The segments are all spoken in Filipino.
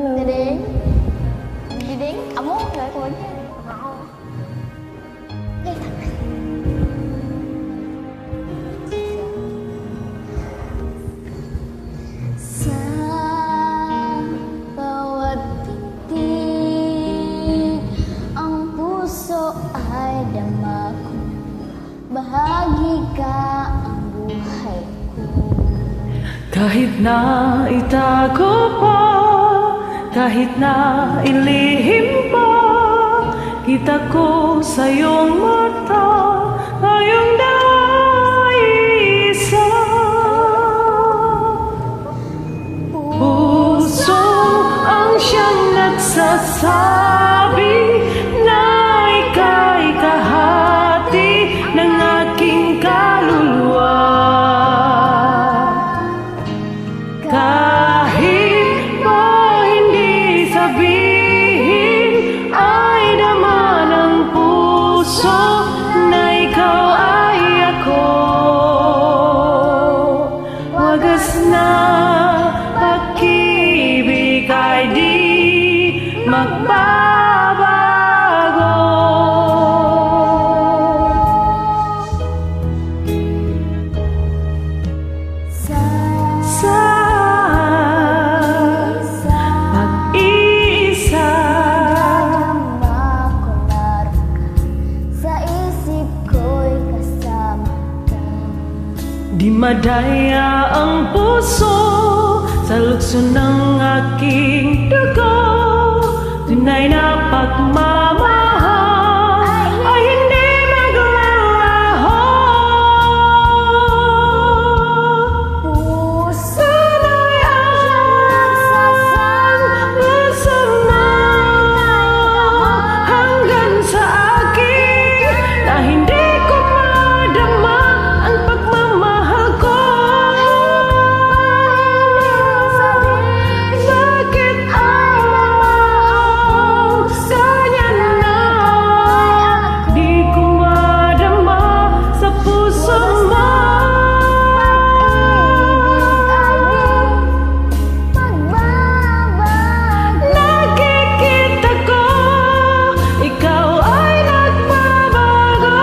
Diding. Diding, kamu gak kuenya? Mau. Sa bawat titik ang puso ay damako, bahagi ka ang buhay ko. Kahit na itago pa, kahit na ilihim pa, kita ko sa iyong mata, ngayong naisa. Puso ang siyang nagsasabi na ika'y kahati ng aking kaluluwa. Kahit pa hindi sabihin, ay naman ang puso na ikaw ay ako. Wagas na pag-ibig ay di magbabago. Sa pag-iisa, sa isip ko'y kasama ka. di madaya ang puso sa lukso ng aking dugo. Tunay na pagmamahal ay hindi maglalaho. Puso Sana'y ang nasama hanggang sa akin na hindi ko madama ang pagmamahal ko. Bakit ang ganyan na di ko madama sa puso mo? Nakikita ko, ikaw ay nagbabago.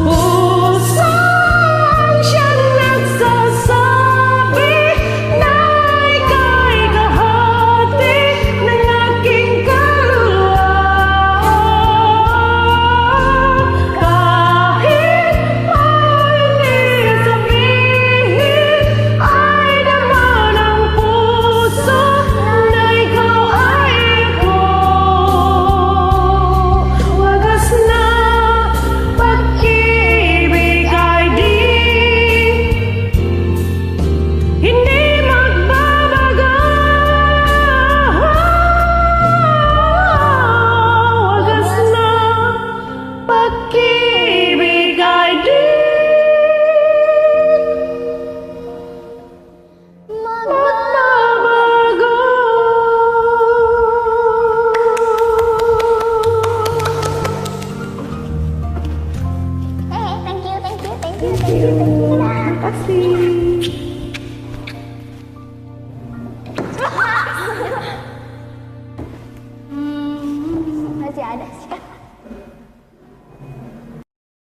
Puso ang siyang nagsasabi na ika'y kahati ng aking kaluluwa. Kahit pa hindi sabihin, ay naman ang puso na ikaw ay ako. Wagas na pag-ibig ay di hindi magbabago. Wagas na pag-ibig ay di magbabago. Hey, thank you. Terima kasih.